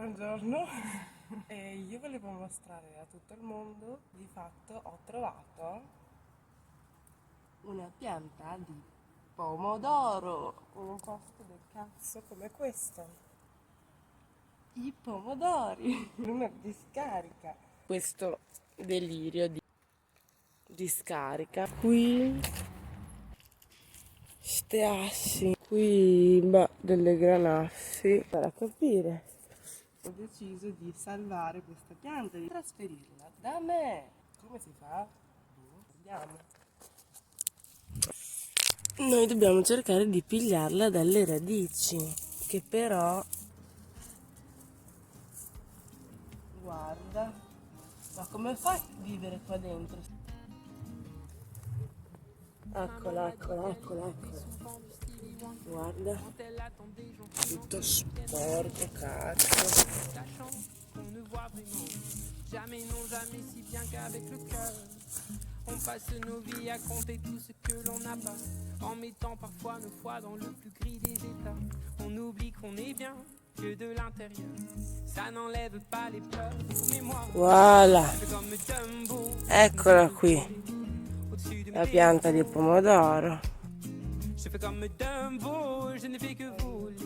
Buongiorno, e io volevo mostrare a tutto il mondo, di fatto ho trovato una pianta di pomodoro in un posto del cazzo come questo. I pomodori in una discarica. Questo delirio di discarica. Qui ste assi, qui delle granassi. Per capire, ho deciso di salvare questa pianta, di trasferirla da me. Come si fa? Vediamo. Noi dobbiamo cercare di pigliarla dalle radici, che però, guarda, ma come fai a vivere qua dentro? Eccola, eccola, eccola, eccola. Guarda, tutto sporco, cazzo. On ne voit vraiment jamais, non jamais, si bien qu'avec le cœur. On passe nos vies à compter tout ce que l'on n'a pas, en mettant parfois nos foi dans le plus gris des états. On oublie qu'on est bien que de l'intérieur. Ça n'enlève pas les pleurs, mais moi, voilà. Comme Dumbo, eccola qui, la pianta di pomodoro. Je fais comme Dumbo, je ne fais que voler.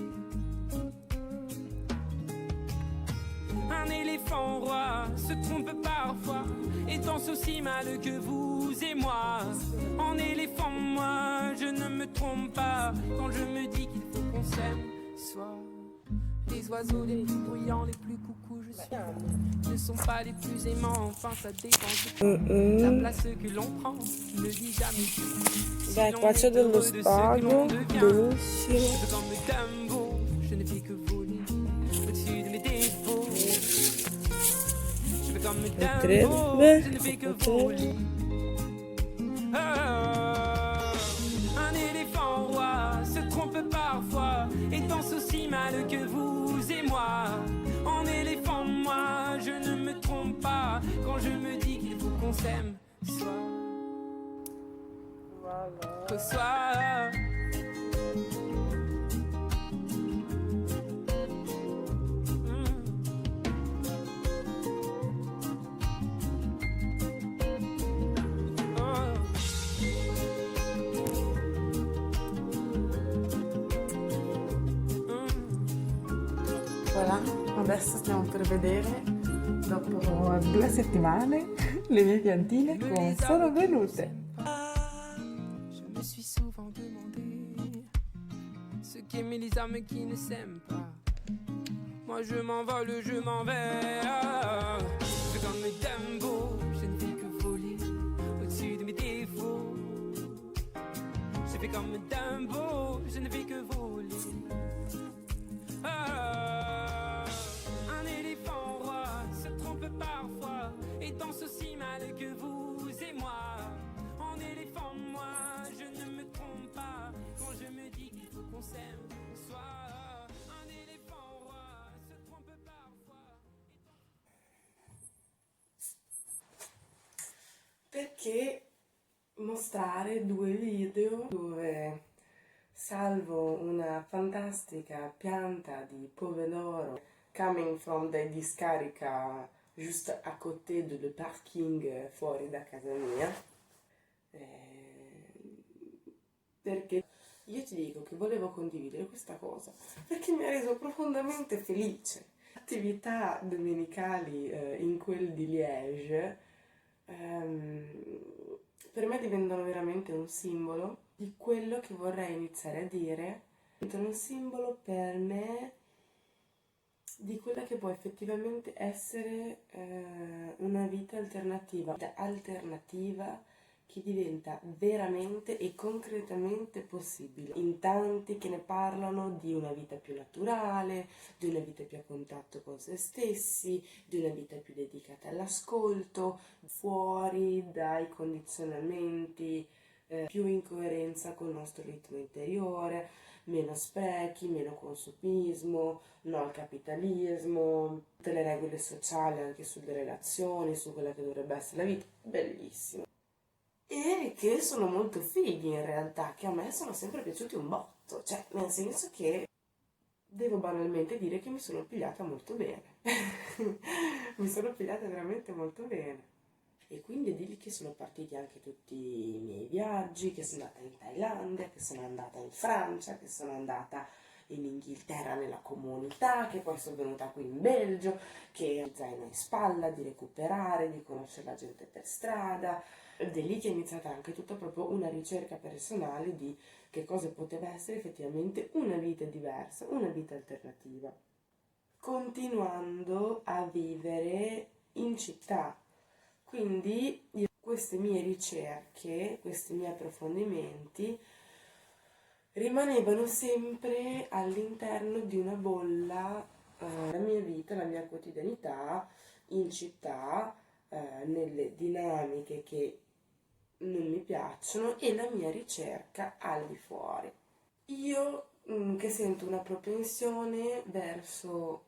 Un éléphant roi se trompe parfois et danse aussi mal que vous et moi. En éléphant, moi, je ne me trompe pas quand je me dis qu'il faut qu'on s'aime. Soit les oiseaux les plus bruyants, les plus coucous, je suis, ne sont pas les plus aimants. Enfin, ça dépend de la place que l'on prend. Qui ne dit jamais tout. Dai, qua c'è dello spago, bellissimo. Je ne fais que voler au-dessus de mes défauts. Je fais comme Dumbo, je ne fais que voler. Un éléphant roi se trompe parfois et danse aussi mal que vous et moi. En éléphant, moi, je ne me trompe pas quand je me dis qu'il faut qu'on s'aime. Soit, que soit. Voilà, adesso stiamo per vedere, dopo 2 settimane, le mie piantine come sono venute. Je me suis souvent demandé ce qu'aimaient les âmes qui ne s'aiment pas. Moi je m'envole, je m'en vais. Je fais comme Dumbo, je ne fais que voler au-dessus de mes défauts. Je fais comme Dumbo, je ne fais que voler. Un éléphant roi se trompe parfois et danse aussi mal que vous et moi. En éléphant, moi, je ne me trompe pas quand je me dis qu'il faut qu'on s'aime. Soit un éléphant roi se trompe parfois. Perché mostrare 2 video dove salvo una fantastica pianta di pomodoro coming from the discarica juste à côté del parking fuori da casa mia, perché io ti dico che volevo condividere questa cosa perché mi ha reso profondamente felice. Attività domenicali in quel di Liège per me diventano veramente un simbolo di quello che vorrei iniziare a dire, diventano un simbolo per me di quella che può effettivamente essere una vita alternativa che diventa veramente e concretamente possibile. In tanti che ne parlano di una vita più naturale, di una vita più a contatto con se stessi, di una vita più dedicata all'ascolto, fuori dai condizionamenti, più in coerenza con il nostro ritmo interiore, meno sprechi, meno consumismo, no al capitalismo, tutte le regole sociali anche sulle relazioni, su quella che dovrebbe essere la vita. Bellissimo. E che sono molto fighi in realtà, che a me sono sempre piaciuti un botto, cioè nel senso che devo banalmente dire che mi sono pigliata molto bene. Mi sono pigliata veramente molto bene. E quindi è di lì che sono partiti anche tutti i miei viaggi, che sono andata in Thailandia, che sono andata in Francia, che sono andata in Inghilterra nella comunità, che poi sono venuta qui in Belgio, che ho zaino in spalla, di recuperare, di conoscere la gente per strada. Ed è lì che è iniziata anche tutta proprio una ricerca personale di che cosa poteva essere effettivamente una vita diversa, una vita alternativa. Continuando a vivere in città. Quindi queste mie ricerche, questi miei approfondimenti rimanevano sempre all'interno di una bolla, la mia vita, la mia quotidianità in città, nelle dinamiche che non mi piacciono e la mia ricerca al di fuori. Io che sento una propensione verso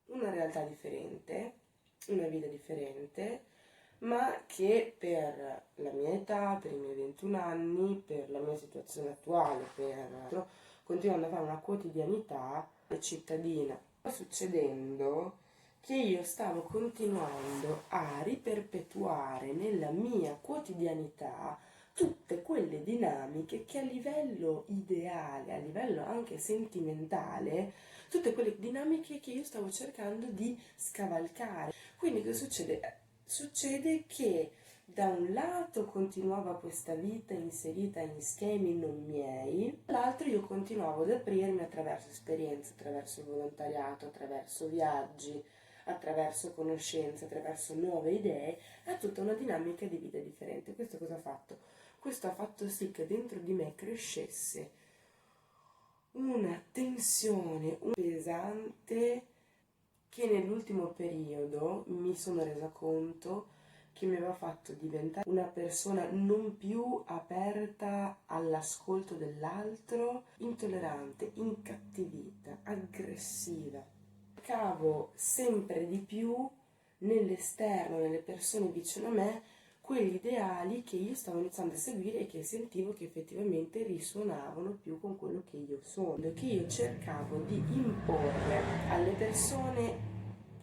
una realtà differente, una vita differente, ma che per la mia età, per i miei 21 anni, per la mia situazione attuale, per continuando a fare una quotidianità cittadina. Sta succedendo che io stavo continuando a riperpetuare nella mia quotidianità tutte quelle dinamiche che a livello ideale, a livello anche sentimentale, tutte quelle dinamiche che io stavo cercando di scavalcare. Quindi che succede? Succede che da un lato continuava questa vita inserita in schemi non miei, dall'altro io continuavo ad aprirmi attraverso esperienze, attraverso volontariato, attraverso viaggi, attraverso conoscenze, attraverso nuove idee, a tutta una dinamica di vita differente. Questo cosa ha fatto? Questo ha fatto sì che dentro di me crescesse una tensione, un pesante che nell'ultimo periodo mi sono resa conto che mi aveva fatto diventare una persona non più aperta all'ascolto dell'altro, intollerante, incattivita, aggressiva. Cercavo sempre di più nell'esterno, nelle persone vicino a me, quegli ideali che io stavo iniziando a seguire e che sentivo che effettivamente risuonavano più con quello che io sono, che io cercavo di imporre alle persone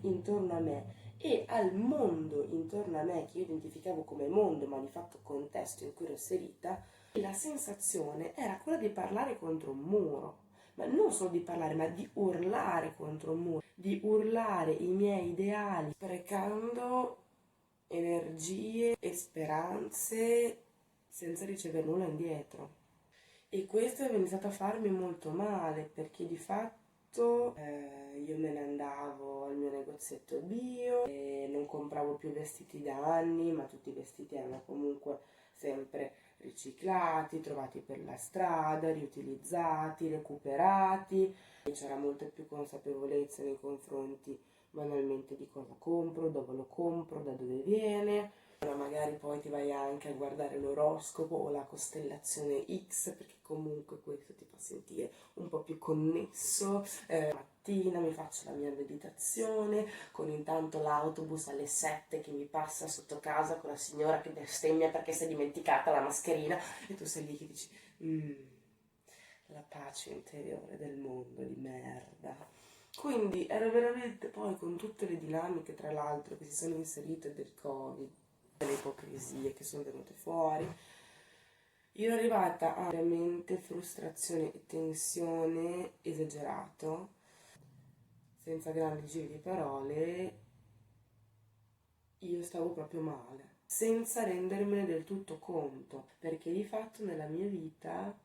intorno a me e al mondo intorno a me, che io identificavo come mondo, ma di fatto contesto in cui ero inserita, la sensazione era quella di parlare contro un muro, ma non solo di parlare, ma di urlare contro un muro, di urlare i miei ideali, sprecando energie e speranze senza ricevere nulla indietro. E questo è iniziato a farmi molto male perché di fatto io me ne andavo al mio negozietto bio e non compravo più vestiti da anni, ma tutti i vestiti erano comunque sempre riciclati, trovati per la strada, riutilizzati, recuperati. E c'era molta più consapevolezza nei confronti banalmente di cosa compro, dove lo compro, da dove viene. Magari poi ti vai anche a guardare l'oroscopo o la costellazione X, perché comunque questo ti fa sentire un po' più connesso. Mattina mi faccio la mia meditazione con intanto l'autobus alle 7 che mi passa sotto casa con la signora che bestemmia perché si è dimenticata la mascherina e tu sei lì che dici la pace interiore del mondo di merda. Quindi ero veramente poi con tutte le dinamiche tra l'altro che si sono inserite del Covid, le ipocrisie che sono venute fuori, io ero arrivata a veramente frustrazione e tensione esagerato, senza grandi giri di parole, io stavo proprio male, senza rendermene del tutto conto, perché di fatto nella mia vita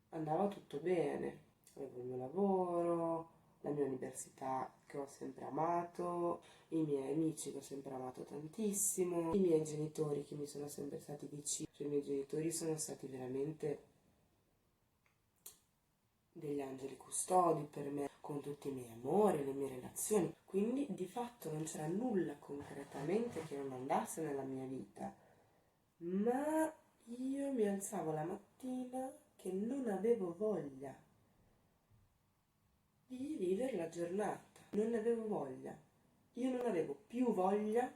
andava tutto bene, avevo il mio lavoro, la mia università che ho sempre amato, i miei amici che ho sempre amato tantissimo, i miei genitori che mi sono sempre stati vicini, cioè i miei genitori sono stati veramente degli angeli custodi per me, con tutti i miei amori, le mie relazioni, quindi di fatto non c'era nulla concretamente che non andasse nella mia vita, ma io mi alzavo la mattina che non avevo voglia di vivere la giornata, non ne avevo voglia. Io non avevo più voglia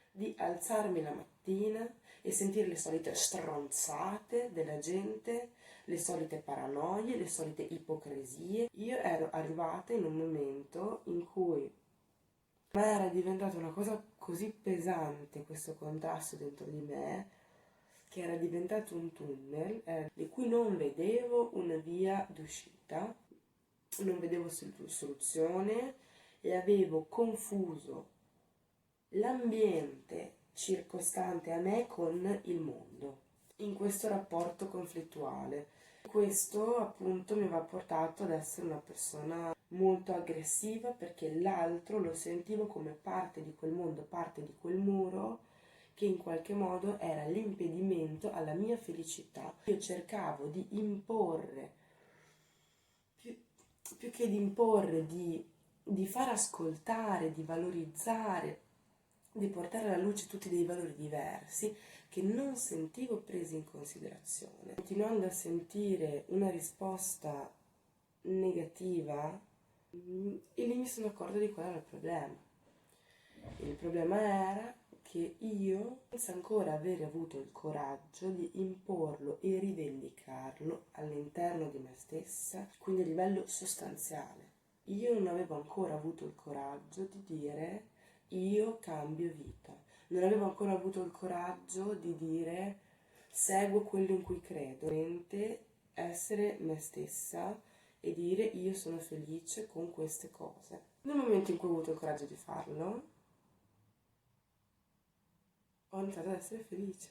di alzarmi la mattina e sentire le solite stronzate della gente, le solite paranoie, le solite ipocrisie. Io ero arrivata in un momento in cui ma era diventata una cosa così pesante questo contrasto dentro di me, che era diventato un tunnel di cui non vedevo una via d'uscita, non vedevo soluzione e avevo confuso l'ambiente circostante a me con il mondo, in questo rapporto conflittuale. Questo appunto mi aveva portato ad essere una persona molto aggressiva, perché l'altro lo sentivo come parte di quel mondo, parte di quel muro che in qualche modo era l'impedimento alla mia felicità. Io cercavo di imporre, più che di imporre, di far ascoltare, di valorizzare, di portare alla luce tutti dei valori diversi che non sentivo presi in considerazione. Continuando a sentire una risposta negativa, e lì mi sono accorta di qual era il problema. Il problema era che io, senza ancora avere avuto il coraggio di imporlo e rivendicarlo all'interno di me stessa, quindi a livello sostanziale, io non avevo ancora avuto il coraggio di dire io cambio vita. Non avevo ancora avuto il coraggio di dire seguo quello in cui credo, essere me stessa e dire io sono felice con queste cose. Nel momento in cui ho avuto il coraggio di farlo, ho iniziato ad essere felice.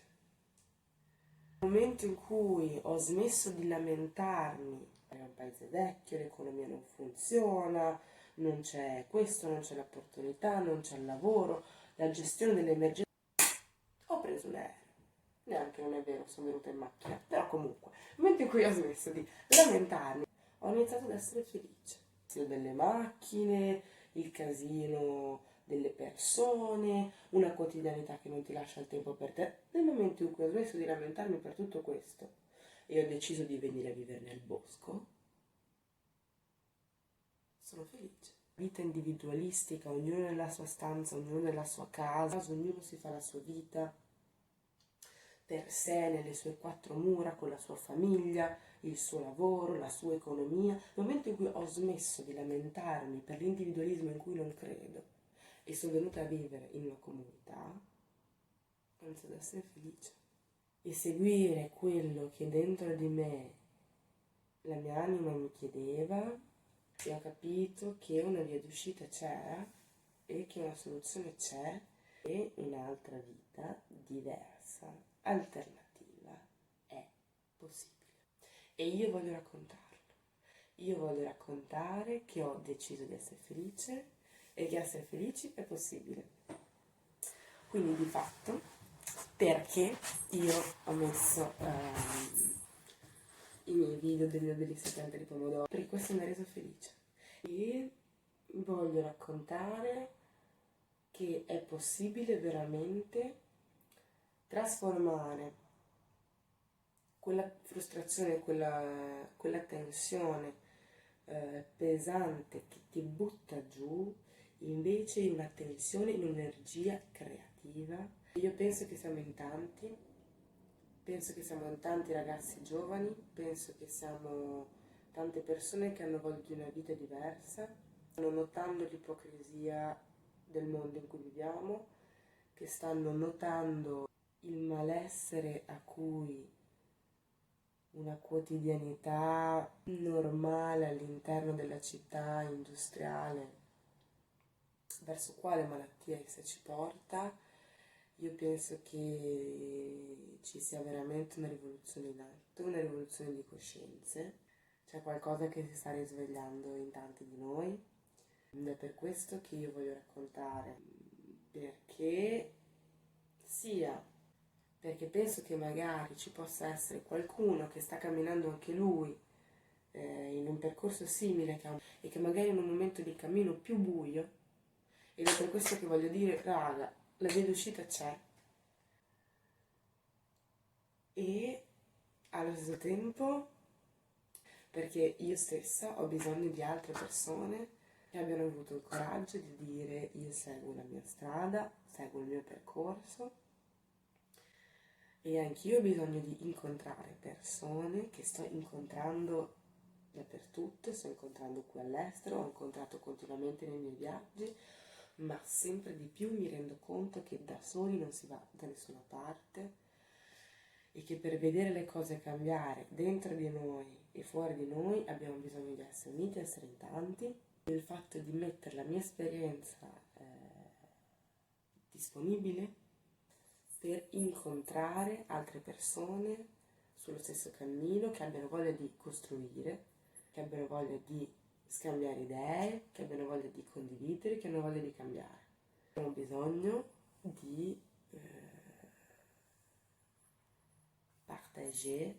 Nel momento in cui ho smesso di lamentarmi, è un paese vecchio, l'economia non funziona, non c'è questo, non c'è l'opportunità, non c'è il lavoro, la gestione delle emergenze, ho preso un aereo. Neanche non è vero, sono venuta in macchina, però comunque, nel momento in cui ho smesso di lamentarmi, ho iniziato ad essere felice. Il casino delle macchine, il casino delle persone, una quotidianità che non ti lascia il tempo per te. Nel momento in cui ho smesso di lamentarmi per tutto questo e ho deciso di venire a vivere nel bosco, sono felice. Vita individualistica, ognuno nella sua stanza, ognuno nella sua casa, ognuno si fa la sua vita per sé, nelle sue quattro mura, con la sua famiglia, il suo lavoro, la sua economia. Nel momento in cui ho smesso di lamentarmi per l'individualismo in cui non credo e sono venuta a vivere in una comunità, ho iniziato ad essere felice e seguire quello che dentro di me la mia anima mi chiedeva, e ho capito che una via d'uscita c'era e che una soluzione c'è e un'altra vita diversa, alternativa, è possibile. E io voglio raccontarlo. Io voglio raccontare che ho deciso di essere felice e che essere felici è possibile. Quindi di fatto, perché io ho messo i miei video del mio bellissimo pianta di pomodoro, perché questo mi ha reso felice. E voglio raccontare che è possibile veramente trasformare quella frustrazione, quella tensione pesante che ti butta giù, invece in una tensione, in un'energia creativa. Io penso che siamo in tanti, penso che siamo in tanti ragazzi giovani, penso che siamo tante persone che hanno voglia di una vita diversa, stanno notando l'ipocrisia del mondo in cui viviamo, che stanno notando il malessere a cui una quotidianità normale all'interno della città industriale, verso quale malattia essa ci porta. Io penso che ci sia veramente una rivoluzione in atto, una rivoluzione di coscienze. C'è qualcosa che si sta risvegliando in tanti di noi ed è per questo che io voglio raccontare, perché penso che magari ci possa essere qualcuno che sta camminando anche lui in un percorso simile e che magari in un momento di cammino più buio, ed è per questo che voglio dire, raga, la via d'uscita c'è, e allo stesso tempo perché io stessa ho bisogno di altre persone che abbiano avuto il coraggio di dire io seguo la mia strada, seguo il mio percorso E anch'io ho bisogno di incontrare persone che sto incontrando dappertutto, sto incontrando qui all'estero, ho incontrato continuamente nei miei viaggi, ma sempre di più mi rendo conto che da soli non si va da nessuna parte e che per vedere le cose cambiare dentro di noi e fuori di noi abbiamo bisogno di essere uniti, essere in tanti. Il fatto di mettere la mia esperienza disponibile per incontrare altre persone sullo stesso cammino, che abbiano voglia di costruire, che abbiano voglia di scambiare idee, che abbiano voglia di condividere, che abbiano voglia di cambiare. Abbiamo bisogno di partager,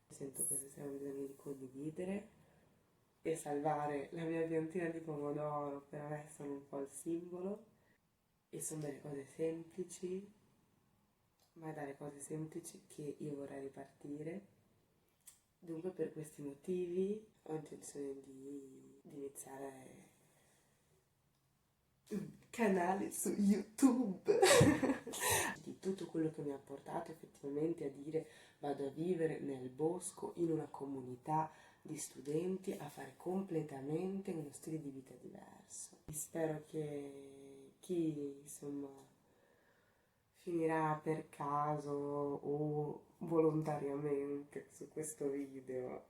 sento che abbiamo bisogno di condividere e salvare la mia piantina di pomodoro, per me sono un po' il simbolo e sono delle cose semplici, ma è dalle cose semplici che io vorrei ripartire. Dunque per questi motivi ho intenzione di iniziare un canale su YouTube di tutto quello che mi ha portato effettivamente a dire vado a vivere nel bosco in una comunità di studenti a fare completamente uno stile di vita diverso. Spero che chi insomma finirà per caso o volontariamente su questo video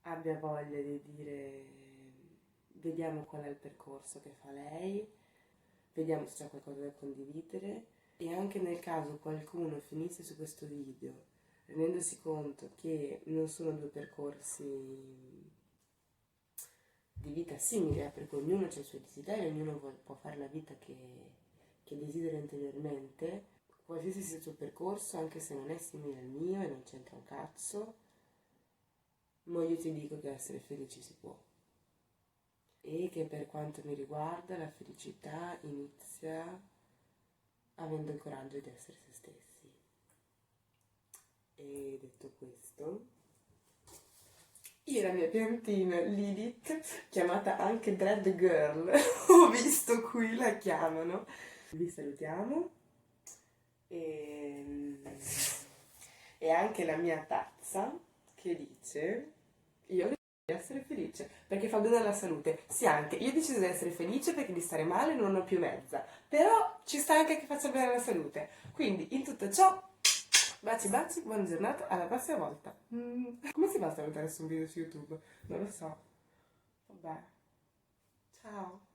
abbia voglia di dire vediamo qual è il percorso che fa lei, vediamo se c'è qualcosa da condividere e anche nel caso qualcuno finisse su questo video rendendosi conto che non sono due percorsi di vita simili, perché ognuno ha i suoi desideri, ognuno può fare la vita che desidera interiormente, qualsiasi sia il suo percorso, anche se non è simile al mio e non c'entra un cazzo, ma io ti dico che essere felici si può. E che per quanto mi riguarda la felicità inizia avendo il coraggio di essere se stessi. E detto questo, io la mia piantina Lilith, chiamata anche Dread Girl, ho visto qui la chiamano. Vi salutiamo e anche la mia tazza che dice io ho deciso di essere felice perché fa bene alla salute. Sì, anche io ho deciso di essere felice perché di stare male non ho più mezza, però ci sta anche che faccia bene alla salute. Quindi in tutto ciò baci baci, buona giornata, alla prossima volta. Come si fa a salutare su un video su YouTube? Non lo so. Vabbè. Ciao.